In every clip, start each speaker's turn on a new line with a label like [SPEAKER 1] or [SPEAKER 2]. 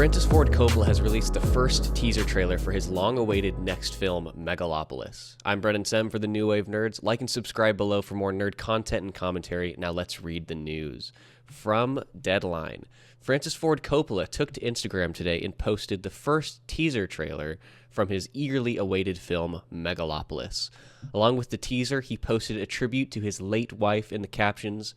[SPEAKER 1] Francis Ford Coppola has released the first teaser trailer for his long-awaited next film, Megalopolis. I'm Brennan Sem for the New Wave Nerds. Like and subscribe below for more nerd content and commentary. Now let's read the news. From Deadline, Francis Ford Coppola took to Instagram today and posted the first teaser trailer from his eagerly awaited film, Megalopolis. Along with the teaser, he posted a tribute to his late wife in the captions.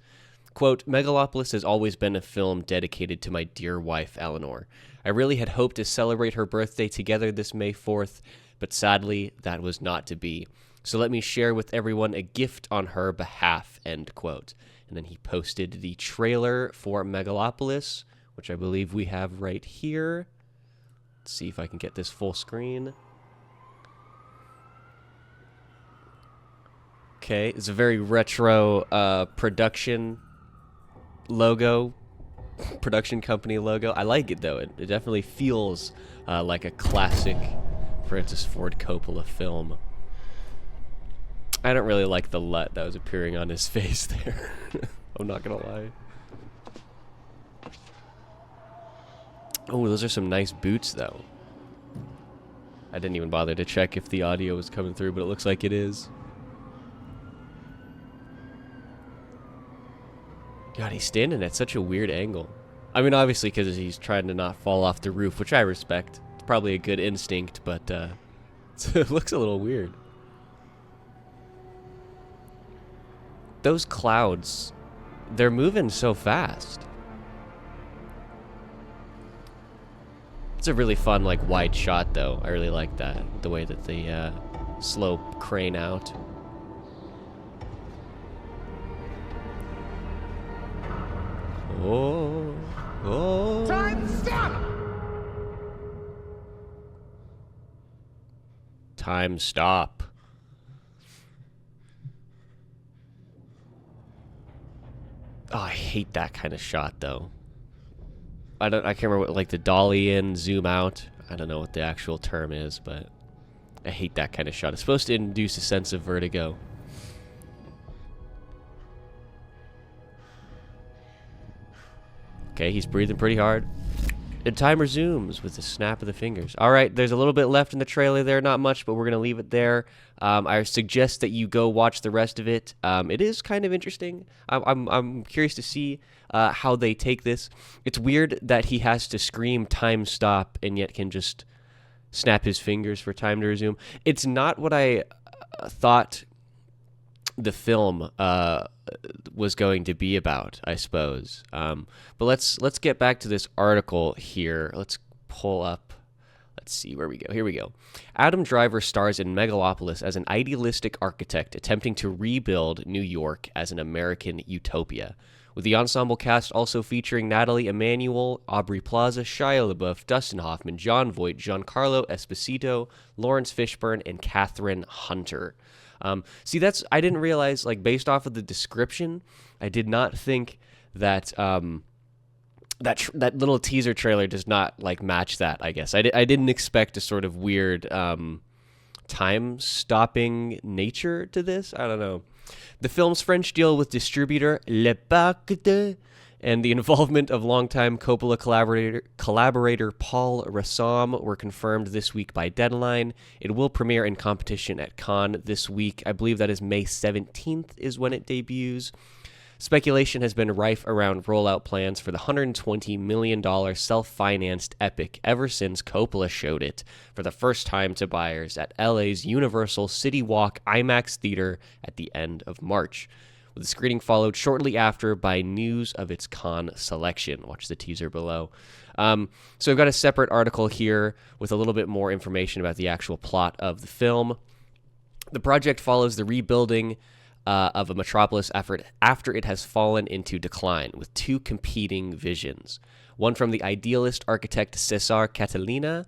[SPEAKER 1] Quote, Megalopolis has always been a film dedicated to my dear wife, Eleanor. I really had hoped to celebrate her birthday together this May 4th, but sadly, that was not to be. So let me share with everyone a gift on her behalf, end quote. And then he posted the trailer for Megalopolis, which I believe we have right here. Let's see if I can get this full screen. Okay, it's a very retro production company logo. I like it though. It definitely feels like a classic Francis Ford Coppola film. I don't really like the LUT that was appearing on his face there. I'm not gonna lie. Oh, those are some nice boots though. I didn't even bother to check if the audio was coming through, but it looks like it is. God, he's standing at such a weird angle. I mean, obviously, because he's trying to not fall off the roof, which I respect. It's probably a good instinct, but it looks a little weird. Those clouds, they're moving so fast. It's a really fun, like, wide shot, though. I really like that. The way that they slow crane out. Oh.
[SPEAKER 2] Time, stop!
[SPEAKER 1] Time, stop. Oh, I hate that kind of shot, though. I can't remember what, like, the dolly in, zoom out. I don't know what the actual term is, but I hate that kind of shot. It's supposed to induce a sense of vertigo. Okay, he's breathing pretty hard. And time resumes with the snap of the fingers. All right, there's a little bit left in the trailer there, not much, but we're going to leave it there. I suggest that you go watch the rest of it. It is kind of interesting. I'm curious to see how they take this. It's weird that he has to scream time stop and yet can just snap his fingers for time to resume. It's not what I thought the film was going to be about, I suppose. But let's get back to this article here. Let's pull up. Let's see where we go. Here we go. Adam Driver stars in Megalopolis as an idealistic architect attempting to rebuild New York as an American utopia. With the ensemble cast also featuring Natalie Emanuel, Aubrey Plaza, Shia LaBeouf, Dustin Hoffman, Jon Voight, Giancarlo Esposito, Lawrence Fishburne, and Catherine Hunter. See, I didn't realize, like, based off of the description, I did not think that, that little teaser trailer does not, like, match that, I guess. I didn't expect a sort of weird, time-stopping nature to this. I don't know. The film's French deal with distributor Le Pacte and the involvement of longtime Coppola collaborator Paul Rassam were confirmed this week by Deadline. It will premiere in competition at Cannes this week. I believe that is May 17th is when it debuts. Speculation has been rife around rollout plans for the $120 million self-financed epic ever since Coppola showed it for the first time to buyers at LA's Universal City Walk IMAX Theater at the end of March, with the screening followed shortly after by news of its Cannes selection. Watch the teaser below. So I've got a separate article here with a little bit more information about the actual plot of the film. The project follows the rebuilding of a metropolis after it has fallen into decline, with two competing visions. One from the idealist architect Cesar Catalina,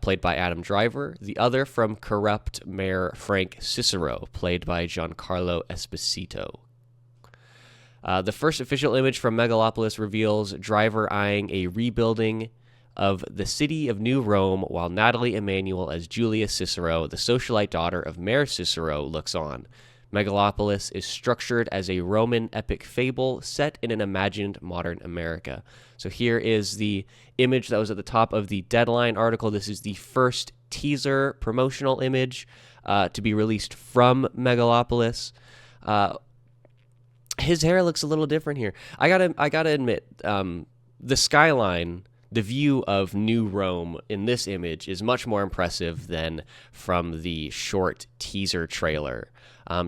[SPEAKER 1] played by Adam Driver. The other from corrupt Mayor Frank Cicero, played by Giancarlo Esposito. The first official image from Megalopolis reveals Driver eyeing a rebuilding of the city of New Rome, while Natalie Emanuel as Julia Cicero, the socialite daughter of Mayor Cicero, looks on. Megalopolis is structured as a Roman epic fable set in an imagined modern America. So here is the image that was at the top of the Deadline article. This is the first teaser promotional image to be released from Megalopolis. His hair looks a little different here. I gotta admit, the skyline, the view of New Rome in this image is much more impressive than from the short teaser trailer.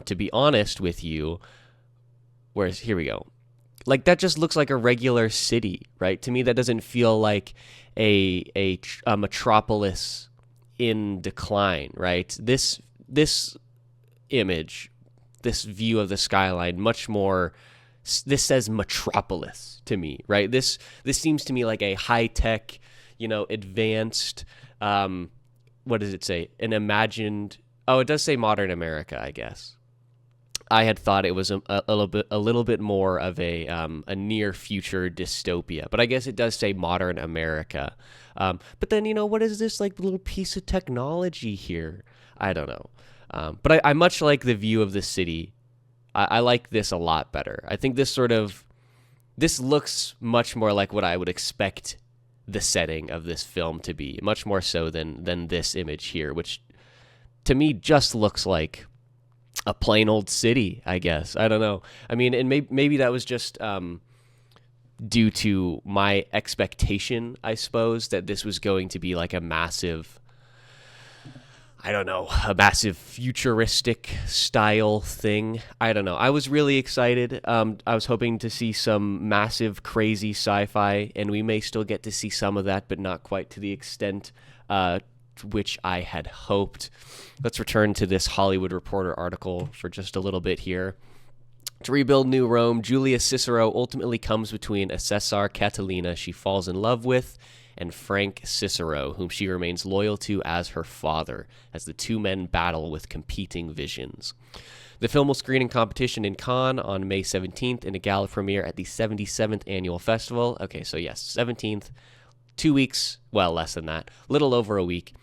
[SPEAKER 1] To be honest with you, here we go. Like, that just looks like a regular city, right? To me, that doesn't feel like a metropolis in decline, right? This image, this view of the skyline, much more, this says metropolis to me, right? This seems to me like a high-tech, advanced, what does it say? An imagined, it does say modern America, I guess. I had thought it was a little bit more of a near future dystopia, but I guess it does say modern America. But then, what is this like little piece of technology here? I don't know. But I much like the view of the city. I like this a lot better. I think this looks much more like what I would expect the setting of this film to be, much more so than this image here, which to me just looks like a plain old city, I guess. I don't know. I mean, and maybe that was just due to my expectation, I suppose, that this was going to be like a massive futuristic style thing. I don't know. I was really excited. I was hoping to see some massive, crazy sci-fi, and we may still get to see some of that, but not quite to the extent which I had hoped. Let's return to this Hollywood Reporter article for just a little bit here. To rebuild New Rome, Julius Cicero ultimately comes between Assessor Catilina she falls in love with and Frank Cicero, whom she remains loyal to as her father, as the two men battle with competing visions. The film will screen in competition in Cannes on May 17th and a gala premiere at the 77th Annual Festival. Okay, so yes, 17th, 2 weeks, well, less than that, little over a week.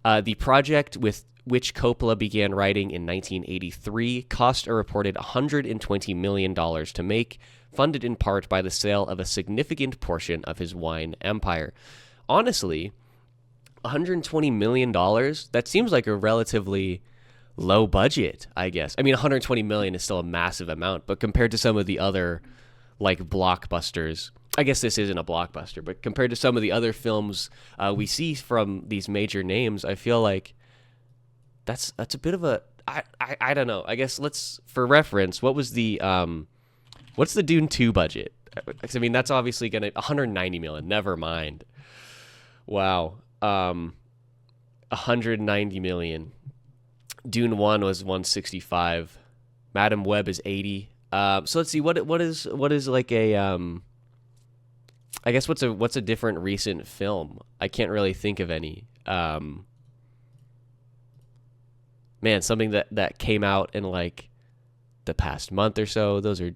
[SPEAKER 1] The project, with which Coppola began writing in 1983, cost a reported $120 million to make, funded in part by the sale of a significant portion of his wine empire. Honestly, $120 million, that seems like a relatively low budget, I guess. I mean, $120 million is still a massive amount, but compared to some of the other, like, blockbusters, I guess this isn't a blockbuster, but compared to some of the other films we see from these major names, I feel like that's a bit of a, I don't know. I guess for reference, what's the Dune 2 budget? I mean, that's obviously going to, $190 million, never mind. Wow. $190 million. Dune 1 was $165. Madam Web is $80. So let's see, what is like a, I guess what's a different recent film? I can't really think of any. Man, something that came out in like the past month or so. Those are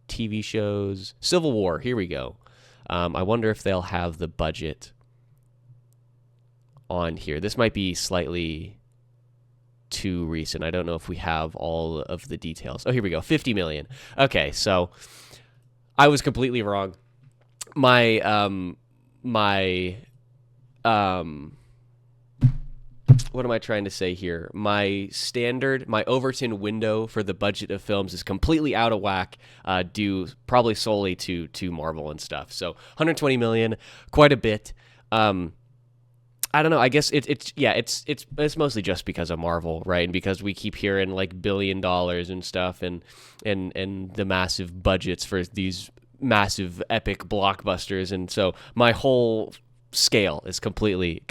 [SPEAKER 1] TV shows. Civil War. Here we go. I wonder if they'll have the budget on here. This might be slightly too recent. I don't know if we have all of the details. Oh, here we go. 50 million. Okay, so I was completely wrong. My what am I trying to say here? My Overton window for the budget of films is completely out of whack, due probably solely to Marvel and stuff. So 120 million, quite a bit. I don't know. I guess it's mostly just because of Marvel, right? And because we keep hearing like $1 billion and stuff, and the massive budgets for these massive epic blockbusters, and so my whole scale is completely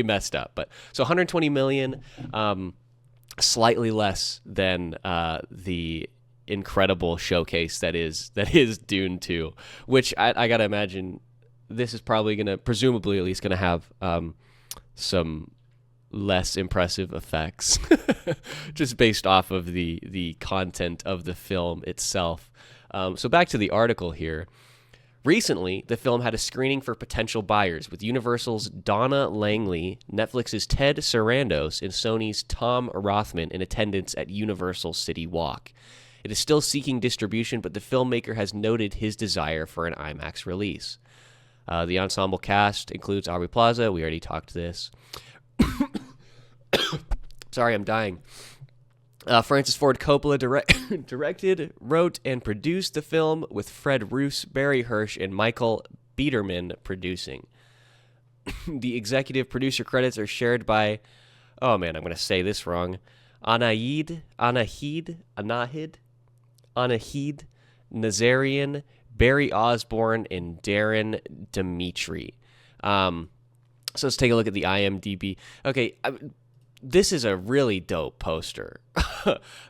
[SPEAKER 1] messed up. But so 120 million, slightly less than the incredible showcase that is Dune 2, which I gotta imagine this is probably presumably at least gonna have some less impressive effects just based off of the content of the film itself. So back to the article here. Recently, the film had a screening for potential buyers with Universal's Donna Langley, Netflix's Ted Sarandos, and Sony's Tom Rothman in attendance at Universal City Walk. It is still seeking distribution, but the filmmaker has noted his desire for an IMAX release. The ensemble cast includes Aubrey Plaza. We already talked this. Sorry, I'm dying. Francis Ford Coppola directed, wrote, and produced the film with Fred Roos, Barry Hirsch, and Michael Biederman producing. The executive producer credits are shared by, oh man, I'm going to say this wrong, Anahid Nazarian, Barry Osborne, and Darren Dimitri. So let's take a look at the IMDb. Okay, this is a really dope poster.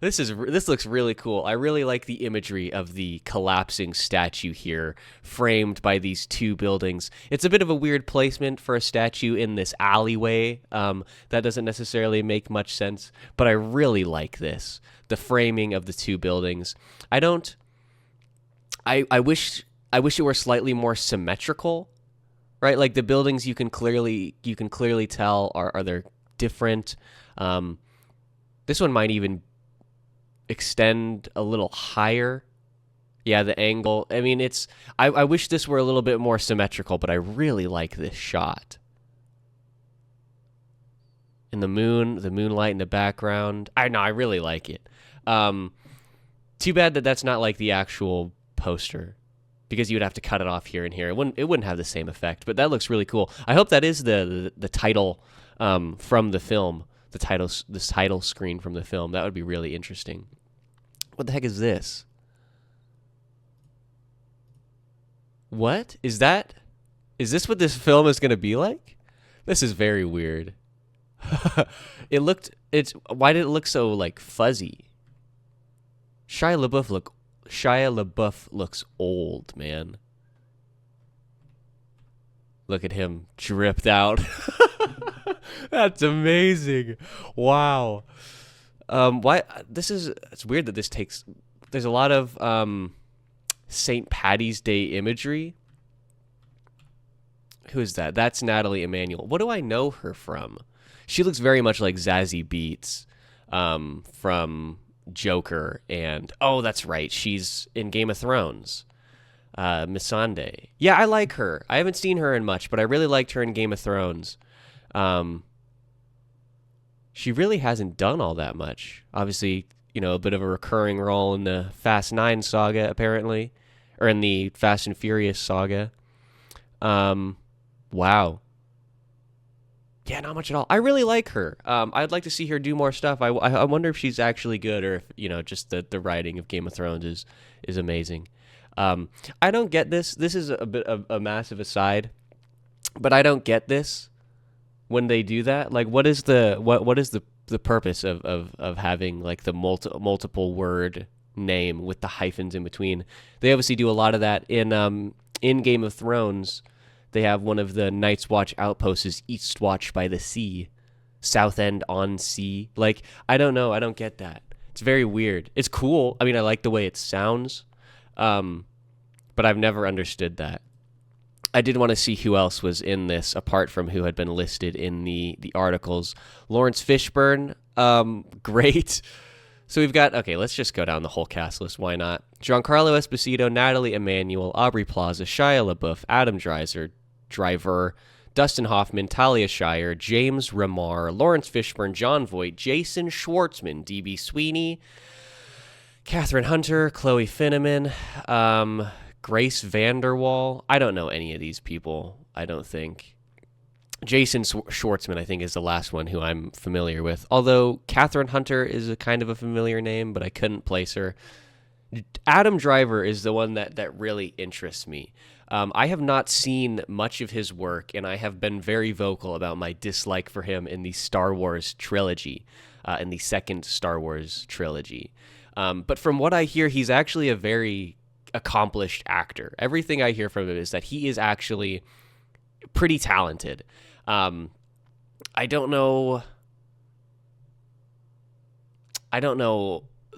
[SPEAKER 1] This looks really cool. I really like the imagery of the collapsing statue here, framed by these two buildings. It's a bit of a weird placement for a statue in this alleyway. That doesn't necessarily make much sense, but I really like this. The framing of the two buildings. I wish it were slightly more symmetrical, right? Like the buildings you can clearly tell are they're different. This one might even extend a little higher. Yeah, the angle. I mean, I wish this were a little bit more symmetrical, but I really like this shot. And the moonlight in the background. I really like it. Too bad that that's not like the actual poster, because you would have to cut it off here and here. It wouldn't have the same effect, but that looks really cool. I hope that is the title from the film, the title screen from the film. That would be really interesting. What the heck is this? What is that? Is this what this film is going to be like? This is very weird. Why did it look so like fuzzy? Shia LaBeouf looks old, man. Look at him dripped out. That's amazing. Wow. It's weird that this takes, there's a lot of St. Patty's Day imagery. Who is that? That's Natalie Emanuel. What do I know her from? She looks very much like Zazie Beetz from Joker, and oh, that's right, she's in Game of Thrones. Missandei. Yeah, I like her. I haven't seen her in much, but I really liked her in Game of Thrones. She really hasn't done all that much. Obviously, a bit of a recurring role in the Fast 9 saga, apparently, or in the Fast and Furious saga. Wow. Yeah, not much at all. I really like her. I'd like to see her do more stuff. I wonder if she's actually good, or if, just the writing of Game of Thrones is amazing. I don't get this. This is a bit of a massive aside, but I don't get this when they do that. Like, what is the purpose of having like the multiple word name with the hyphens in between? They obviously do a lot of that in Game of Thrones. They have one of the Night's Watch outposts is Eastwatch by the Sea, Southend on Sea. Like, I don't know. I don't get that. It's very weird. It's cool. I mean, I like the way it sounds, but I've never understood that. I did want to see who else was in this apart from who had been listed in the articles. Lawrence Fishburne, great. So we've got, okay, let's just go down the whole cast list. Why not? Giancarlo Esposito, Natalie Emanuel, Aubrey Plaza, Shia LaBeouf, Adam Driver, Dustin Hoffman, Talia Shire, James Remar, Lawrence Fishburne, Jon Voight, Jason Schwartzman, D.B. Sweeney, Catherine Hunter, Chloe Finneman, Grace Vanderwall. I don't know any of these people, I don't think. Jason Schwartzman, I think, is the last one who I'm familiar with. Although Catherine Hunter is a kind of a familiar name, but I couldn't place her. Adam Driver is the one that really interests me. I have not seen much of his work, and I have been very vocal about my dislike for him in the Star Wars trilogy, in the second Star Wars trilogy. But from what I hear, he's actually a very accomplished actor. Everything I hear from him is that he is actually pretty talented. I don't know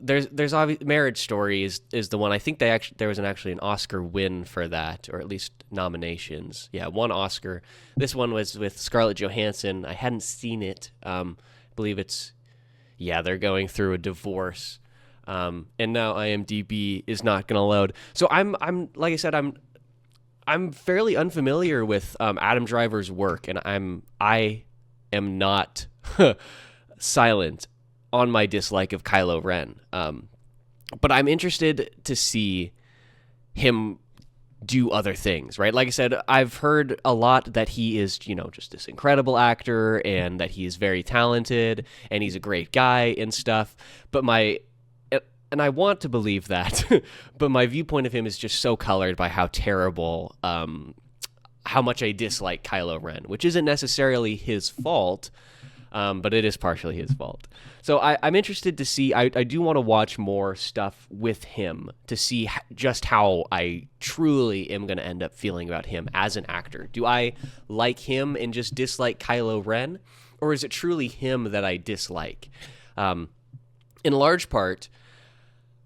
[SPEAKER 1] there's obviously Marriage Story is the one. I think there was actually an Oscar win for that, or at least nominations. Yeah, one Oscar. This one was with Scarlett Johansson. I hadn't seen it. I believe they're going through a divorce. And now IMDb is not going to load. So I'm like I said, I'm fairly unfamiliar with Adam Driver's work, and I am not silent on my dislike of Kylo Ren. But I'm interested to see him do other things, right? Like I said, I've heard a lot that he is, just this incredible actor and that he is very talented and he's a great guy and stuff. But and I want to believe that, but my viewpoint of him is just so colored by how terrible, how much I dislike Kylo Ren, which isn't necessarily his fault, but it is partially his fault. So I'm interested to see, I do want to watch more stuff with him to see just how I truly am going to end up feeling about him as an actor. Do I like him and just dislike Kylo Ren, or is it truly him that I dislike? In large part,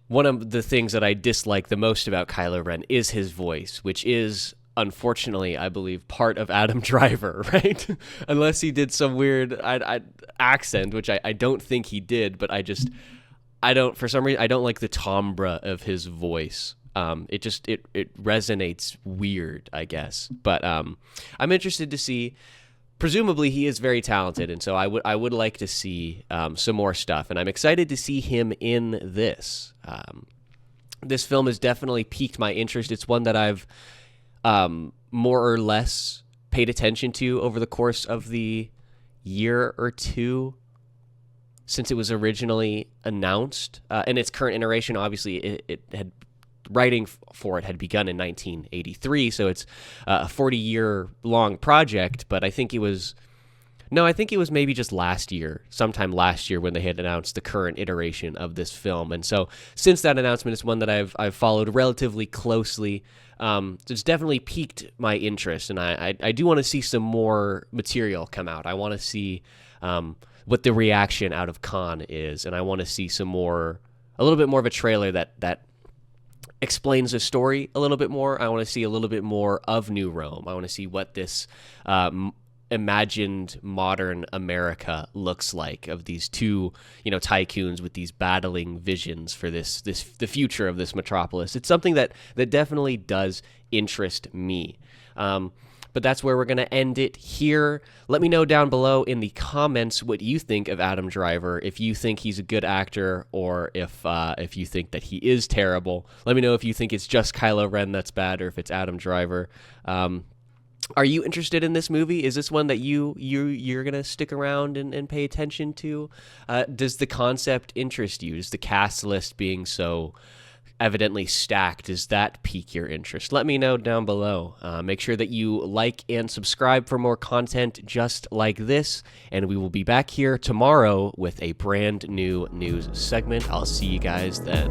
[SPEAKER 1] one of the things that I dislike the most about Kylo Ren is his voice, which is, unfortunately, I believe, part of Adam Driver, right? Unless he did some weird accent, which I don't think he did, but for some reason, I don't like the timbre of his voice. It resonates weird, I guess. But I'm interested to see. Presumably, he is very talented, and so I would like to see some more stuff, and I'm excited to see him in this. This film has definitely piqued my interest. It's one that I've more or less paid attention to over the course of the year or two since it was originally announced. In its current iteration, obviously, it had writing for it had begun in 1983, so it's a 40-year-long project, but I think it was maybe just sometime last year when they had announced the current iteration of this film. And so since that announcement, it's one that I've followed relatively closely. It's definitely piqued my interest, and I do want to see some more material come out. I want to see what the reaction out of Cannes is, and I want to see a little bit more of a trailer that explains the story a little bit more. I want to see a little bit more of New Rome. I want to see what this imagined modern America looks like, of these two, tycoons with these battling visions for the future of this metropolis. It's something that definitely does interest me. But that's where we're going to end it here. Let me know down below in the comments what you think of Adam Driver, if you think he's a good actor, or if you think that he is terrible. Let me know if you think it's just Kylo Ren that's bad, or if it's Adam Driver. Are you interested in this movie? Is this one that you're going to stick around and pay attention to? Does the concept interest you? Does the cast list being so evidently stacked, does that pique your interest? Let me know down below. Make sure that you like and subscribe for more content just like this, and we will be back here tomorrow with a brand new news segment. I'll see you guys then.